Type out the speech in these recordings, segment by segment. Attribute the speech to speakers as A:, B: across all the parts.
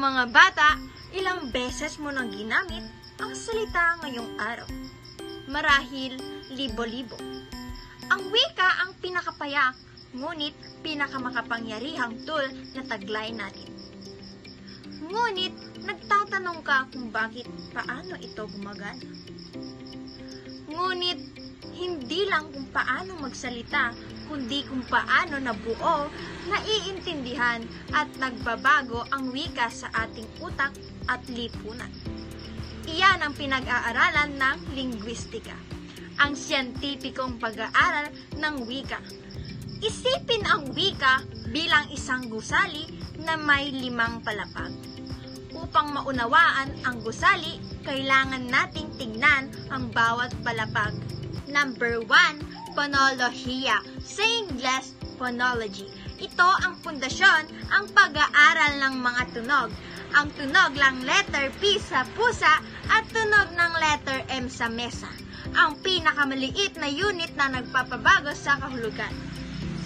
A: Mga bata, ilang beses mo nang ginamit ang salita ngayong araw? Marahil libo-libo. Ang wika ang pinakapayak, ngunit pinakamakapangyarihang tool na taglay natin. Ngunit nagtatanong ka kung bakit paano ito gumagana. Ngunit hindi lang kung paano magsalita, kundi kung paano nabuo, naiintindihan at nagbabago ang wika sa ating utak at lipunan. Iyan ang pinag-aaralan ng linguistika, ang siyentipikong pag-aaral ng wika. Isipin ang wika bilang isang gusali na may 5 palapag. Upang maunawaan ang gusali, kailangan nating tignan ang bawat palapag. Number 1, phonolohiya. Sa Ingles, phonology. Ito ang pundasyon, ang pag-aaral ng mga tunog. Ang tunog ng letter P sa pusa at tunog ng letter M sa mesa. Ang pinakamaliit na unit na nagpapabago sa kahulugan.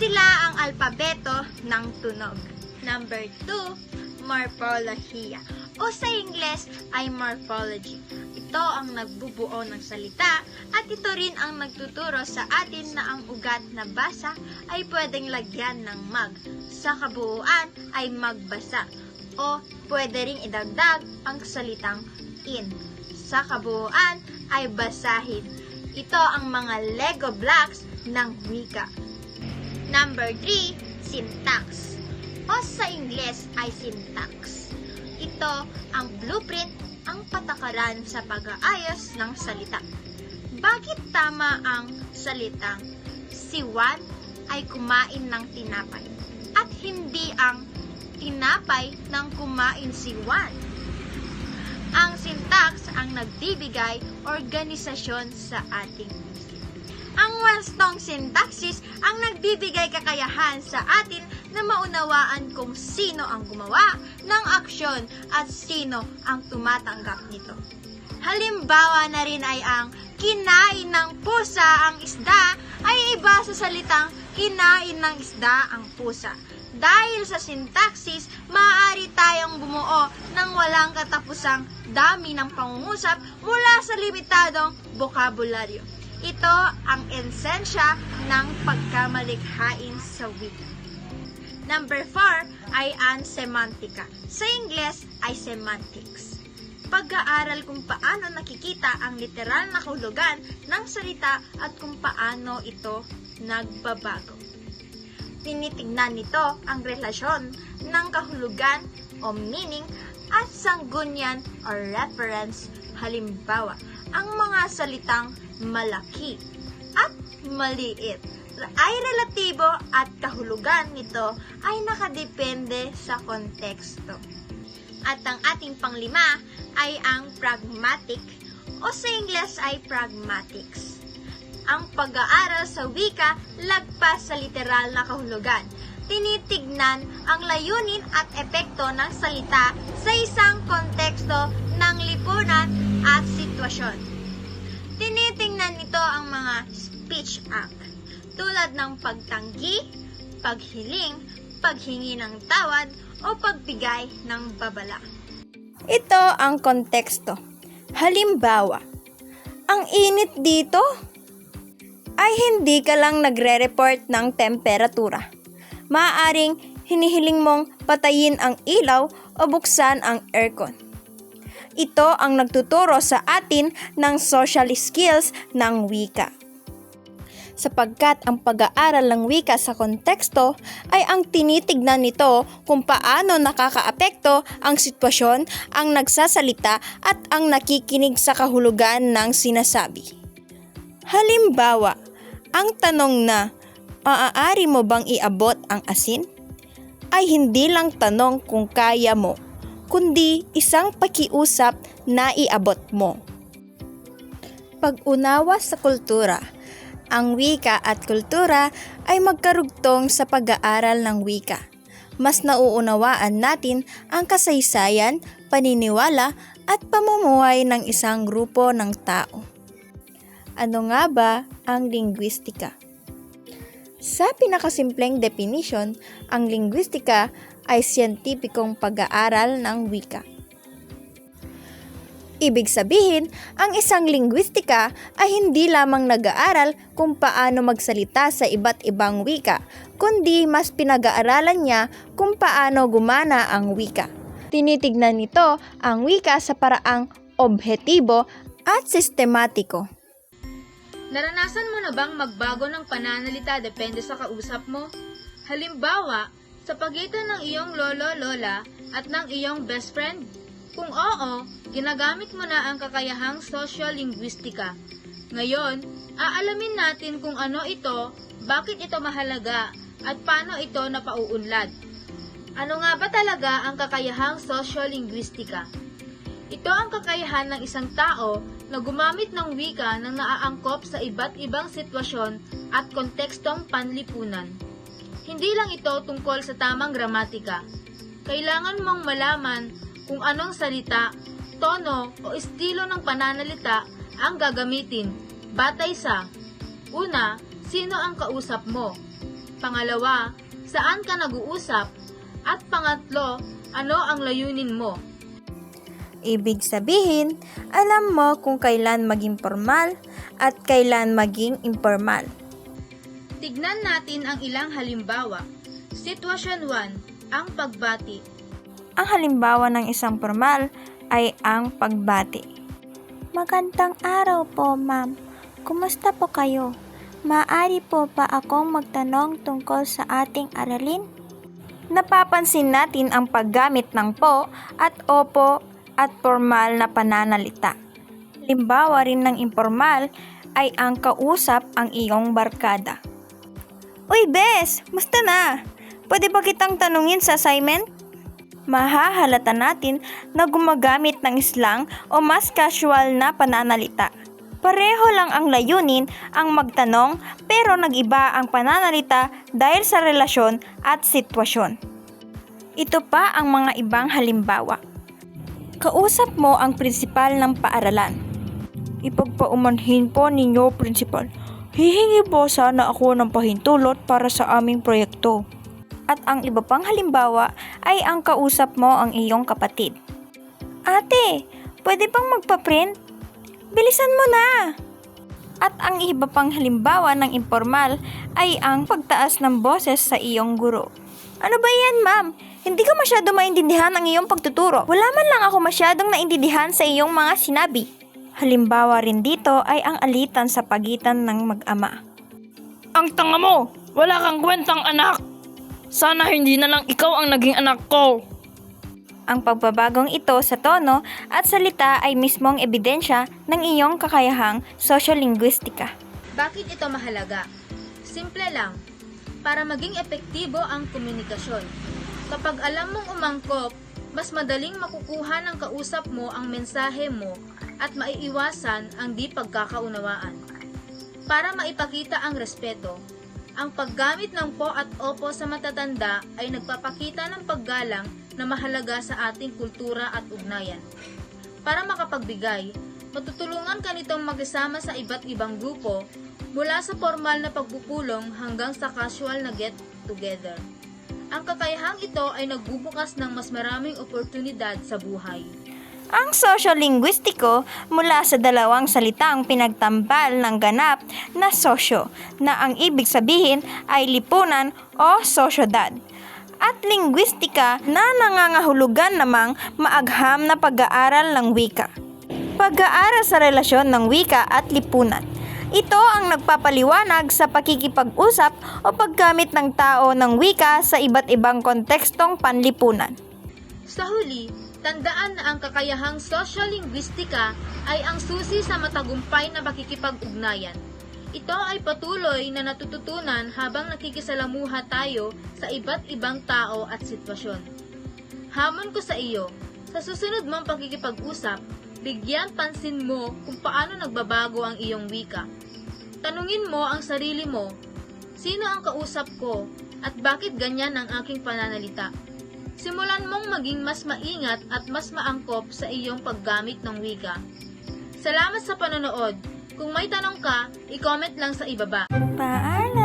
A: Sila ang alpabeto ng tunog. Number 2, morpholohiya. O sa Ingles ay morphology. Ito ang nagbubuo ng salita at ito rin ang nagtuturo sa atin na ang ugat na basa ay pwedeng lagyan ng mag. Sa kabuuan ay magbasa o pwede ring idagdag ang salitang in. Sa kabuuan ay basahin. Ito ang mga Lego blocks ng wika. Number 3, syntax. O sa Ingles ay syntax. Ito ang blueprint, ang patakaran sa pag-aayos ng salita. Bakit tama ang salitang si Juan ay kumain ng tinapay at hindi ang tinapay ng kumain si Juan? Ang syntax ang nagbibigay organisasyon sa ating isip. Ang wastong syntaxis ang nagbibigay kakayahan sa atin na maunawaan kung sino ang gumawa ng aksyon at sino ang tumatanggap nito. Halimbawa na rin ay ang kinain ng pusa ang isda ay iba sa salitang kinain ng isda ang pusa. Dahil sa syntaxis, maaari tayong bumuo ng walang katapusang dami ng pangungusap mula sa limitadong bokabularyo. Ito ang esensya ng pagkamalikhain sa wika. Number 4 ay ang semantika. Sa Ingles ay semantics. Pag-aaral kung paano nakikita ang literal na kahulugan ng salita at kung paano ito nagbabago. Tinitingnan nito ang relasyon ng kahulugan o meaning at sanggunian or reference. Halimbawa, ang mga salitang malaki at maliit ay relatibo at kahulugan nito ay nakadepende sa konteksto. At ang ating panglima ay ang pragmatic o sa Ingles ay pragmatics. Ang pag-aaral sa wika lagpas sa literal na kahulugan. Tinitignan ang layunin at epekto ng salita sa isang konteksto ng lipunan at sitwasyon. Tinitingnan nito ang mga speech act tulad ng pagtanggi, paghiling, paghingi ng tawad o pagbigay ng babala.
B: Ito ang konteksto. Halimbawa, ang init dito ay hindi ka lang nagre-report ng temperatura. Maaaring hinihiling mong patayin ang ilaw o buksan ang aircon. Ito ang nagtuturo sa atin ng social skills ng wika. Sapagkat ang pag-aaral ng wika sa konteksto ay ang tinitignan nito kung paano nakakaapekto ang sitwasyon, ang nagsasalita at ang nakikinig sa kahulugan ng sinasabi. Halimbawa, ang tanong na, maaari mo bang iabot ang asin? Ay hindi lang tanong kung kaya mo, kundi isang pakiusap na iabot mo. Pag-unawa sa kultura. Ang wika at kultura ay magkarugtong sa pag-aaral ng wika. Mas nauunawaan natin ang kasaysayan, paniniwala at pamumuhay ng isang grupo ng tao. Ano nga ba ang linguistika? Sa pinakasimpleng definition, ang linguistika ay siyentipikong pag-aaral ng wika. Ibig sabihin, ang isang linguistika ay hindi lamang nag-aaral kung paano magsalita sa iba't ibang wika, kundi mas pinag-aaralan niya kung paano gumana ang wika. Tinitignan nito ang wika sa paraang objektibo at sistematiko.
A: Naranasan mo na bang magbago ng pananalita depende sa kausap mo? Halimbawa, sa pagitan ng iyong lolo-lola at ng iyong best friend? Kung oo, ginagamit mo na ang kakayahang sosyo-linguistika. Ngayon, aalamin natin kung ano ito, bakit ito mahalaga, at paano ito napauunlad. Ano nga ba talaga ang kakayahang sosyo-linguistika? Ito ang kakayahan ng isang tao na gumamit ng wika nang naaangkop sa iba't ibang sitwasyon at kontekstong panlipunan. Hindi lang ito tungkol sa tamang gramatika. Kailangan mong malaman kung anong salita, tono o estilo ng pananalita ang gagamitin batay sa una, sino ang kausap mo? Pangalawa, saan ka nag-uusap? At pangatlo, ano ang layunin mo?
B: Ibig sabihin, alam mo kung kailan maging formal at kailan maging informal.
A: Tignan natin ang ilang halimbawa. Sitwasyon 1, ang pagbati.
B: Ang halimbawa ng isang formal ay ang pagbati. Magandang araw po, ma'am. Kumusta po kayo? Maaari po ba akong magtanong tungkol sa ating aralin? Napapansin natin ang paggamit ng po at opo at formal na pananalita. Halimbawa rin ng informal ay ang kausap ang iyong barkada. Uy, Bes! Musta na? Pwede ba kitang tanungin sa assignment? Mahahalata natin na gumagamit ng slang o mas casual na pananalita. Pareho lang ang layunin ang magtanong pero nag-iba ang pananalita dahil sa relasyon at sitwasyon. Ito pa ang mga ibang halimbawa. Kausap mo ang prinsipal ng paaralan. Ipagpaumanhin po ninyo, prinsipal. Hihingi po sana ako ng pahintulot para sa aming proyekto. At ang iba pang halimbawa ay ang kausap mo ang iyong kapatid. Ate, pwede bang magpa-print? Bilisan mo na! At ang iba pang halimbawa ng informal ay ang pagtaas ng boses sa iyong guro. Ano ba yan, ma'am? Hindi ko masyado maintindihan ang iyong pagtuturo. Wala man lang ako masyadong naintindihan sa iyong mga sinabi. Halimbawa rin dito ay ang alitan sa pagitan ng mag-ama.
C: Ang tanga mo! Wala kang kwentang anak! Sana hindi na lang ikaw ang naging anak ko.
B: Ang pagbabagong ito sa tono at salita ay mismong ebidensya ng iyong kakayahang sosyo-linguistika.
A: Bakit ito mahalaga? Simple lang, para maging epektibo ang komunikasyon. Kapag alam mong umangkop, mas madaling makukuha ng kausap mo ang mensahe mo at maiiwasan ang di pagkakaunawaan. Para maipakita ang respeto, ang paggamit ng po at opo sa matatanda ay nagpapakita ng paggalang na mahalaga sa ating kultura at ugnayan. Para makapagbigay, matutulungan ka nitong makisama sa iba't ibang grupo mula sa formal na pagpupulong hanggang sa casual na get-together. Ang kakayahang ito ay nagbubukas ng mas maraming oportunidad sa buhay.
B: Ang sosyo-linguistiko mula sa dalawang salitang pinagtambal ng ganap na sosyo na ang ibig sabihin ay lipunan o sosyedad. At linguistika na nangangahulugan namang maagham na pag-aaral ng wika. Pag-aaral sa relasyon ng wika at lipunan. Ito ang nagpapaliwanag sa pakikipag-usap o paggamit ng tao ng wika sa iba't ibang kontekstong panlipunan.
A: Sa huli, tandaan na ang kakayahang sosyo-linguistika ay ang susi sa matagumpay na pakikipag-ugnayan. Ito ay patuloy na natututunan habang nakikisalamuha tayo sa iba't ibang tao at sitwasyon. Hamon ko sa iyo, sa susunod mong pakikipag-usap, bigyan pansin mo kung paano nagbabago ang iyong wika. Tanungin mo ang sarili mo, sino ang kausap ko at bakit ganyan ang aking pananalita? Simulan mong maging mas maingat at mas maangkop sa iyong paggamit ng wika. Salamat sa panonood. Kung may tanong ka, i-comment lang sa ibaba.
B: Paalam!